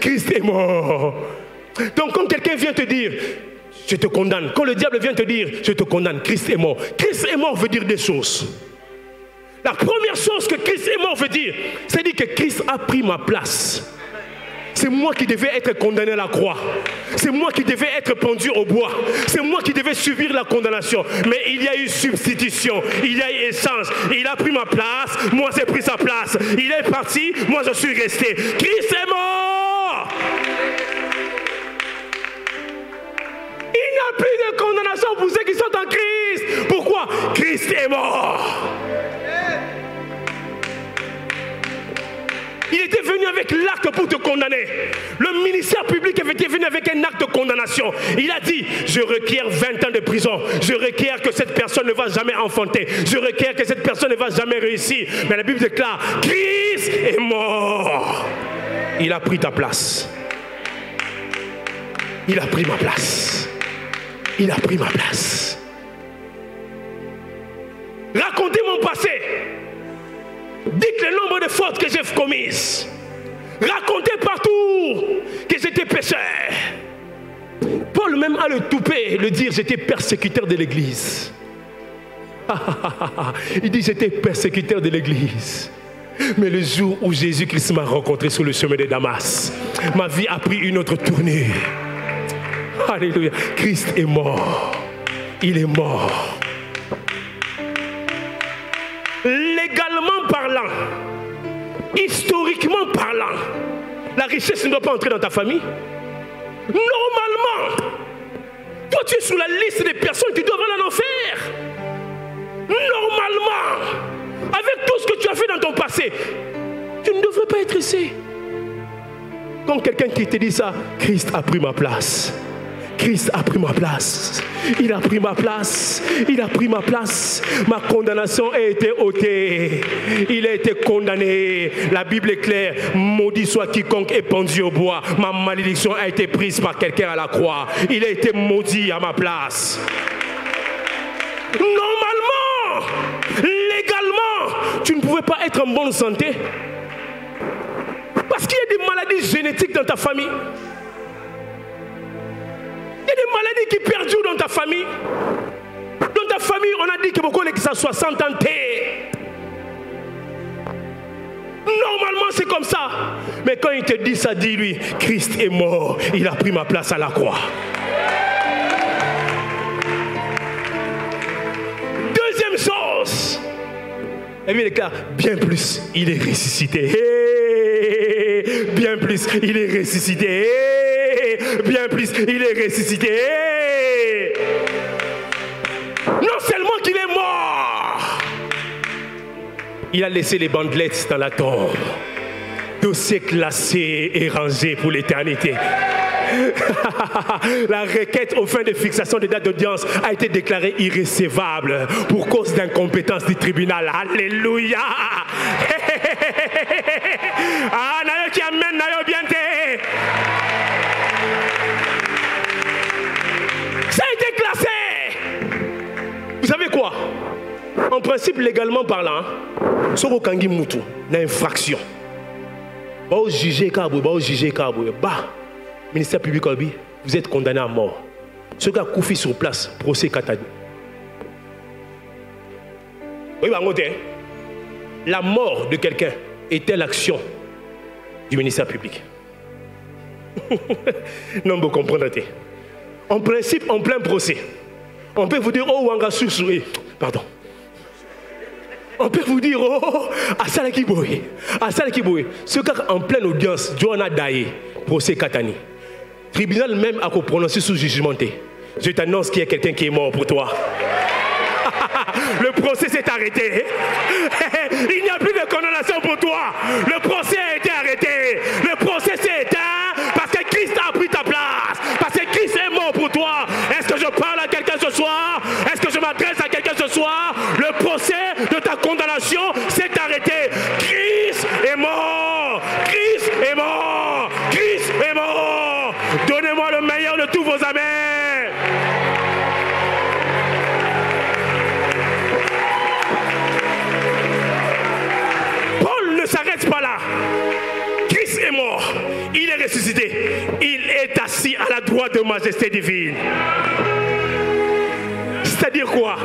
B: Christ est mort. Donc quand quelqu'un vient te dire je te condamne, quand le diable vient te dire je te condamne, Christ est mort. Christ est mort veut dire des choses. La première chose que Christ est mort veut dire, c'est dire que Christ a pris ma place. C'est moi qui devais être condamné à la croix. C'est moi qui devais être pendu au bois. C'est moi qui devais subir la condamnation. Mais il y a eu substitution. Il y a eu échange. Il a pris ma place. Moi, j'ai pris sa place. Il est parti. Moi, je suis resté. Christ est mort. Il n'y a plus de condamnation pour ceux qui sont en Christ. Pourquoi? Christ est mort. Il était venu avec l'acte pour te condamner. Le ministère public était venu avec un acte de condamnation. Il a dit, je requiers 20 ans de prison. Je requiers que cette personne ne va jamais enfanter. Je requiers que cette personne ne va jamais réussir. Mais la Bible déclare, Christ est mort. Il a pris ta place. Il a pris ma place. Il a pris ma place. Racontez mon passé. Dites le nombre de fautes que j'ai commises. Racontez partout que j'étais pécheur. Paul même a le toupet le dire, j'étais persécuteur de l'église. Il dit, j'étais persécuteur de l'église. Mais le jour où Jésus-Christ m'a rencontré sur le chemin de Damas, ma vie a pris une autre tournée. Alléluia. Christ est mort. Il est mort. Légalement parlant, historiquement parlant, la richesse ne doit pas entrer dans ta famille. Normalement, toi tu es sur la liste des personnes qui doivent aller en enfer. Normalement, avec tout ce que tu as fait dans ton passé, tu ne devrais pas être ici. Quand quelqu'un qui te dit ça, Christ a pris ma place. Christ a pris ma place. Il a pris ma place. Il a pris ma place. Ma condamnation a été ôtée. Il a été condamné. La Bible est claire. Maudit soit quiconque est pendu au bois. Ma malédiction a été prise par quelqu'un à la croix. Il a été maudit à ma place. Normalement, légalement, tu ne pouvais pouvez pas être en bonne santé. Parce qu'il y a des maladies génétiques dans ta famille. Il y a des maladies qui perdurent dans ta famille. Dans ta famille, on a dit que beaucoup que ça 60 ans. Normalement, c'est comme ça. Mais quand il te dit ça, dis-lui, Christ est mort. Il a pris ma place à la croix. Deuxième chose. Et bien, les gars, bien plus, il est ressuscité. Hey, bien plus, il est ressuscité. Hey, bien plus, il est ressuscité. Hey. Non seulement qu'il est mort, il a laissé les bandelettes dans la tombe. Dossier classé et rangé pour l'éternité. La requête aux fins de fixation des dates d'audience a été déclarée irrécevable pour cause d'incompétence du tribunal. Alléluia. Ah, nayo qui amène nayo bien te. Ça a été classé. Vous savez quoi? En principe, légalement parlant, Soro Kangi Moutou, une infraction. Bah, juger Kabou, bah, ministère public, vous êtes condamné à mort. Ce gars Koufi sur place, procès Katani. Oui, bah, la mort de quelqu'un était l'action du ministère public. Non, vous comprenez. En principe, en plein procès, on peut vous dire, oh, Wanga Soussoué, pardon. On peut vous dire, oh, Asala Kiboye. Ce gars en pleine audience, Johanna Daye, procès Katani. Tribunal même a prononcé sous jugement. Je t'annonce qu'il y a quelqu'un qui est mort pour toi. Le procès s'est arrêté. Il n'y a plus de condamnation pour toi. Le procès a été arrêté. Le procès s'est éteint parce que Christ a pris ta place. Parce que Christ est mort pour toi. Est-ce que je parle à quelqu'un ce soir? Est-ce que je m'adresse à quelqu'un ce soir? Le procès de ta condamnation s'est arrêté. Christ est mort. Christ est mort. Christ est mort. Donnez-moi le meilleur de tous vos amens. Paul ne s'arrête pas là. Christ est mort. Il est ressuscité. Il est assis à la droite de majesté divine. C'est-à-dire quoi?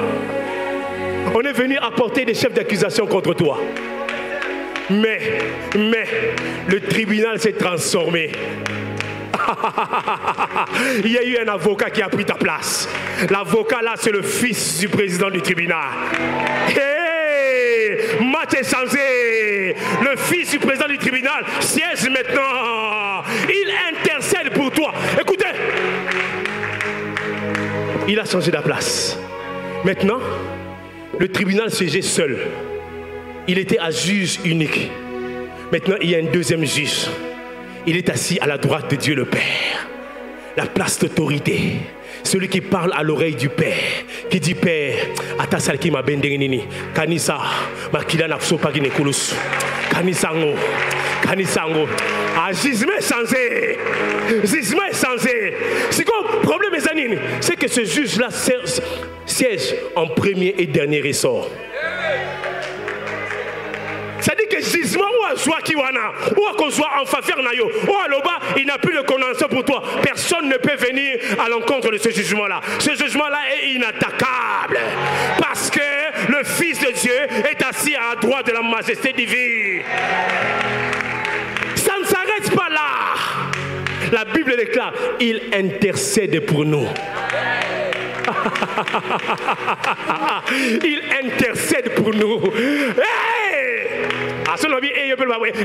B: On est venu apporter des chefs d'accusation contre toi. Mais, le tribunal s'est transformé. Il y a eu un avocat qui a pris ta place. L'avocat là, c'est le fils du président du tribunal. Hey, match est changé. Le fils du président du tribunal siège maintenant. Il intercède pour toi. Écoutez, il a changé de place. Maintenant, le tribunal siégeait seul. Il était à juge unique. Maintenant, il y a un deuxième juge. Il est assis à la droite de Dieu le Père. La place d'autorité. Celui qui parle à l'oreille du Père. Qui dit Père, ata salki ma bendenini. Kanisa, makila napso pagine kulus. Kanisango. Kanisango. Ah, jugement changé. Jugement changé. C'est quoi le problème, mes amis? C'est que ce juge-là siège en premier et dernier ressort. C'est-à-dire que jugement ou à joie qui wana, ou à qu'on soit en faveur nayo, ou à l'oba, il n'a plus de condamnation pour toi. Personne ne peut venir à l'encontre de ce jugement-là. Ce jugement-là est inattaquable. Parce que le Fils de Dieu est assis à la droite de la majesté divine. Ça ne s'arrête pas là. La Bible déclare, il intercède pour nous. Il intercède pour nous. Hey!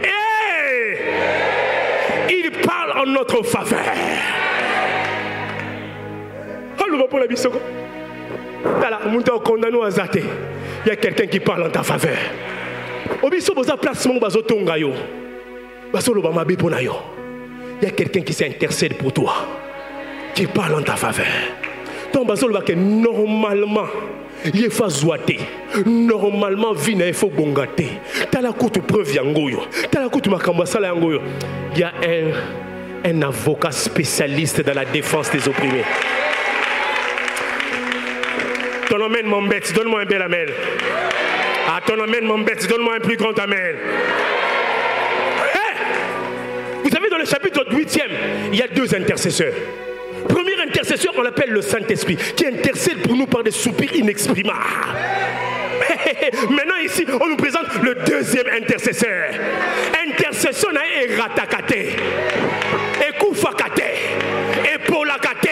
B: Hey! Il parle en notre faveur. Il y a quelqu'un qui parle en ta faveur. Il y a quelqu'un qui s'intercède pour toi, qui parle en ta faveur. Normalement, il faut zoiter. Normalement, il faut bongater. Il y a un avocat spécialiste dans la défense des opprimés. Ton amène mon bête, donne-moi un bel amène. ton amen m'embête. Donne-moi un plus grand amen. Vous savez, dans le chapitre 8e, il y a 2 intercesseurs. Premier intercesseur, on l'appelle le Saint-Esprit, qui intercède pour nous par des soupirs inexprimables. Maintenant ici, on nous présente le 2e intercesseur. Intercession est ratakate, et koufakate, et polakate.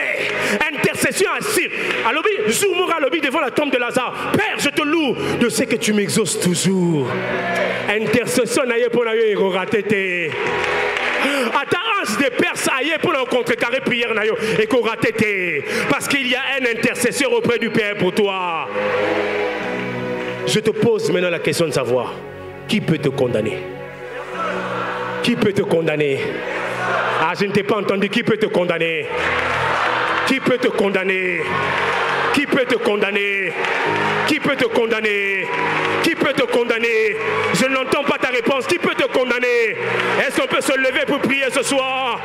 B: Intercession assise. Alors, zoomora lobby devant la tombe de Lazare. Père, je te loue de ce que tu m'exauces toujours. Intercession n'est pour la ratete. Attends, des Perses ailleurs pour le contrecarrer prière et qu'on rate parce qu'il y a un intercesseur auprès du Père pour toi. Je te pose maintenant la question de savoir qui peut te condamner. Qui peut te condamner? Ah, je ne t'ai pas entendu. Qui peut te condamner? Qui peut te condamner? Qui peut te condamner? Qui peut te condamner? Qui peut te condamner? Je n'entends pas ta réponse. Qui peut te condamner? Est-ce qu'on peut se lever pour prier ce soir?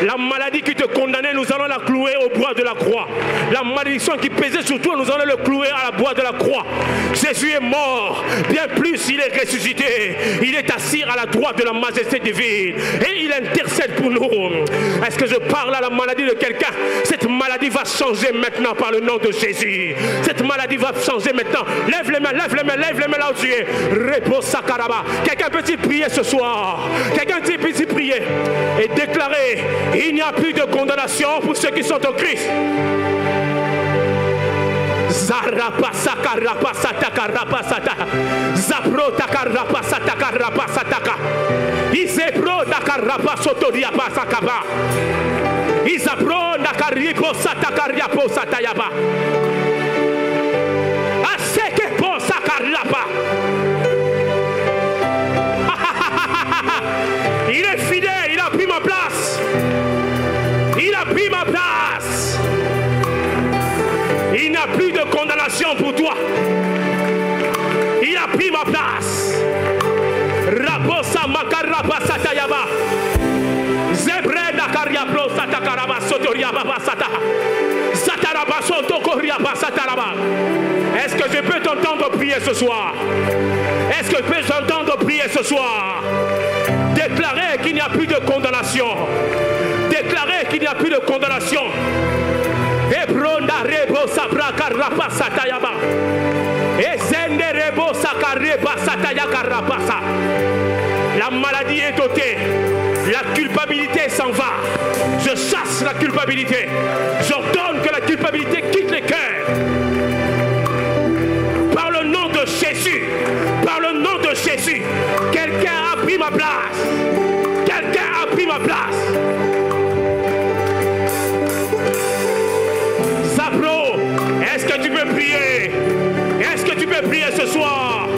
B: La maladie qui te condamnait, nous allons la clouer au bois de la croix. La malédiction qui pesait sur toi, nous allons le clouer à la bois de la croix. Jésus est mort. Bien plus, il est ressuscité. Il est assis à la droite de la majesté divine. Et il intercède pour nous. Est-ce que je parle à la maladie de quelqu'un? Cette maladie va changer maintenant par le nom de Jésus. Cette maladie va changer maintenant. Lève les mains, lève les mains, lève les mains là où tu es. Repose Sakaraba. Quelqu'un peut-il prier ce soir? Quelqu'un peut-il prier et déclarer: il n'y a plus de condamnation pour ceux qui sont en Christ. Zarapasaka rapasataka rapasata. Zapro takarapasataka rapasataka. Isepro takarapasotoria pasakaba. Isapro nakaripo satakariapo satayaba. Aseke po sakarapa. Il est fidèle, il a pris ma place. Il a pris ma place. Il n'y a plus de condamnation pour toi. Il a pris ma place. Rabosa makaraba satayaba. Zebre nakariapro satakaraba sotoriaba basata. Sataraba sotokoriaba sataraba. Est-ce que je peux t'entendre prier ce soir? Est-ce que je peux t'entendre prier ce soir? Déclarer qu'il n'y a plus de condamnation. Déclarer qu'il n'y a plus de condamnation. Ebronda rebo sabra karapa satayaba. Ezende rebo sakareba satayaka rapasa. La maladie est ôtée. La culpabilité s'en va. Je chasse la culpabilité. J'ordonne que la culpabilité quitte les cœurs. Par le nom de Jésus. Par le nom de Jésus. Quelqu'un a pris ma place. Quelqu'un a pris ma place. Zabro, est-ce que tu peux prier? Est-ce que tu peux prier ce soir?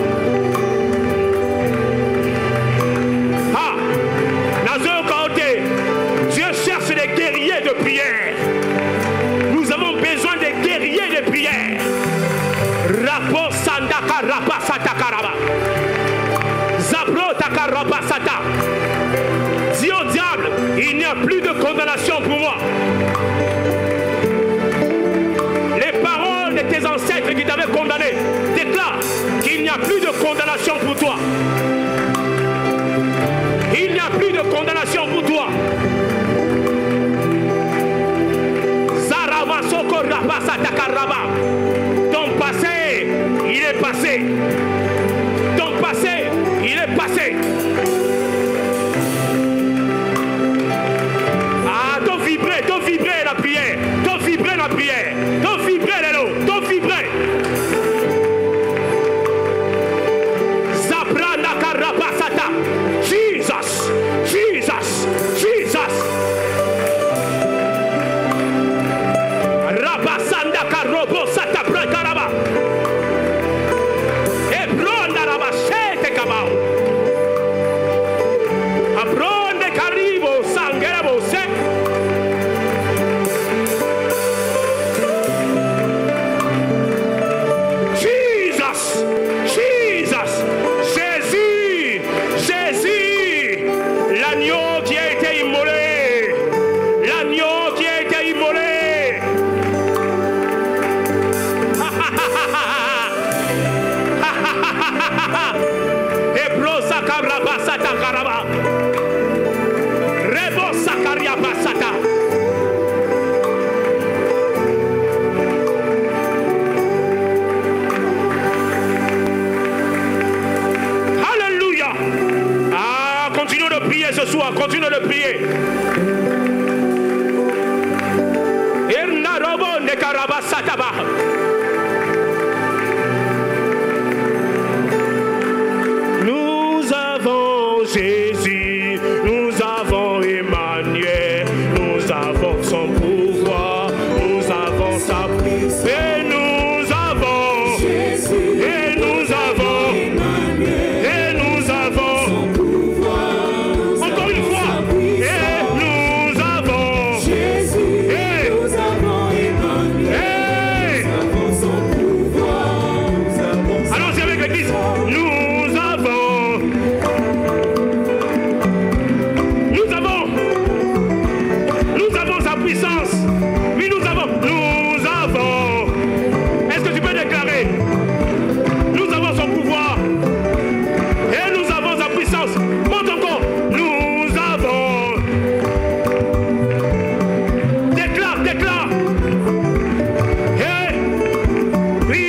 B: Ah, Nazor Kaoté, Dieu cherche des guerriers de prière. Nous avons besoin des guerriers de prière. Rapo Sandaka Rapasata Karaba. Zabro Takarapasata. Dis au diable, il n'y a plus de condamnation pour moi. Les paroles de tes ancêtres qui t'avaient condamné déclarent qu'il n'y a plus de condamnation pour toi. Il n'y a plus de condamnation pour toi. Zarava Soko Rapasata Karaba. Ton passé, il est passé. Ton passé, il est passé. Ah, t'en vibrer la prière. T'en vibrer la prière. T'en vibrer les lots. T'en vibrer. Zabrana Karapasata. Jesus. Jesus. Jesus. Rabasanda Karobo Sata Prakaraba. Ebronda Rabashete Kabao. Abronde Karibo Sangerabo Se. Nous avons Jésus, nous avons Emmanuel, nous avons son pouvoir, nous avons sa puissance. Et nous avons Jésus, et nous avons Emmanuel, et nous avons son pouvoir. Encore une fois, et nous avons Jésus, et nous avons Emmanuel, nous avons son pouvoir. Allons-y avec l'église. Nous avons sa puissance. Oui, nous avons. Est-ce que tu peux déclarer? Nous avons son pouvoir. Et nous avons sa puissance. Monte encore. Nous avons. Déclare. Et oui,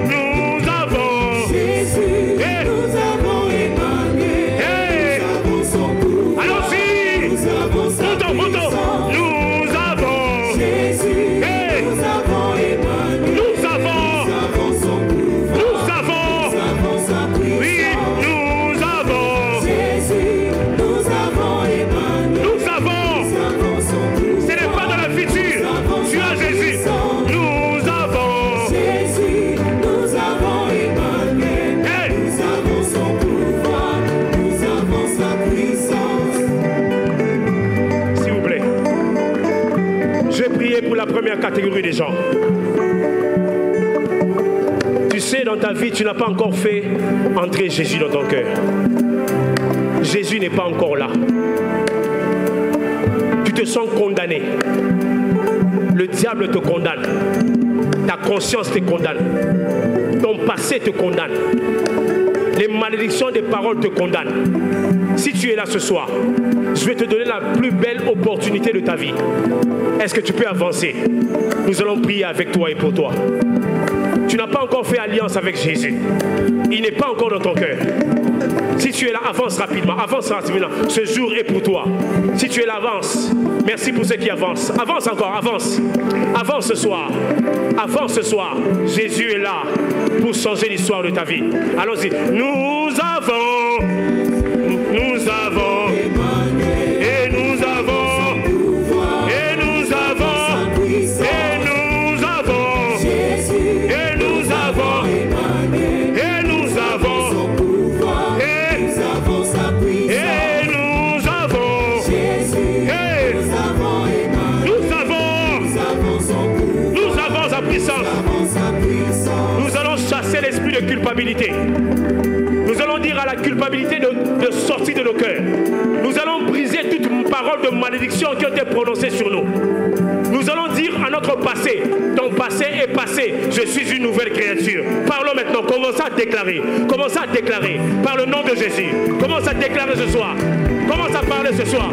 B: nous avons. Jésus, et nous avons Emmanuel. Et nous avons son pouvoir. Allons-y. Nous avons sa puissance. Nous avons Jésus. Et nous avons Emmanuel. Nous avons son pouvoir. Nous avons sa puissance. Oui, nous avons Jésus. Nous avons Emmanuel. Nous avons son pouvoir. Ce n'est pas dans le futur. Tu as Jésus. Nous avons Jésus. Nous avons Emmanuel. Hey. Nous avons son pouvoir. Nous avons sa puissance. S'il vous plaît, je vais prier pour la première catégorie des gens. Tu sais, dans ta vie, tu n'as pas encore fait entrer Jésus dans ton cœur. Jésus n'est pas encore là. Tu te sens condamné. Le diable te condamne. Ta conscience te condamne. Ton passé te condamne. Les malédictions des paroles te condamnent. Si tu es là ce soir, je vais te donner la plus belle opportunité de ta vie. Est-ce que tu peux avancer? Nous allons prier avec toi et pour toi. Tu n'as pas encore fait alliance avec Jésus. Il n'est pas encore dans ton cœur. Si tu es là, avance rapidement. Avance rapidement. Ce jour est pour toi. Si tu es là, avance. Merci pour ceux qui avancent. Avance encore, avance. Avance ce soir. Avance ce soir. Jésus est là pour changer l'histoire de ta vie. Allons-y. Nous avons. Et nous avons. Et nous avons. Et nous avons. Et nous avons. Et nous avons. Et nous avons. Nous allons chasser l'esprit de culpabilité. Nous allons dire à la culpabilité de sortir de nos cœurs. Nous allons briser toute parole de malédiction qui ont été prononcées sur nous. Nous allons dire à notre passé, ton passé est passé, je suis une nouvelle créature. Parlons maintenant, commence à déclarer. Commence à déclarer par le nom de Jésus. Commence à déclarer ce soir. Commence à parler ce soir.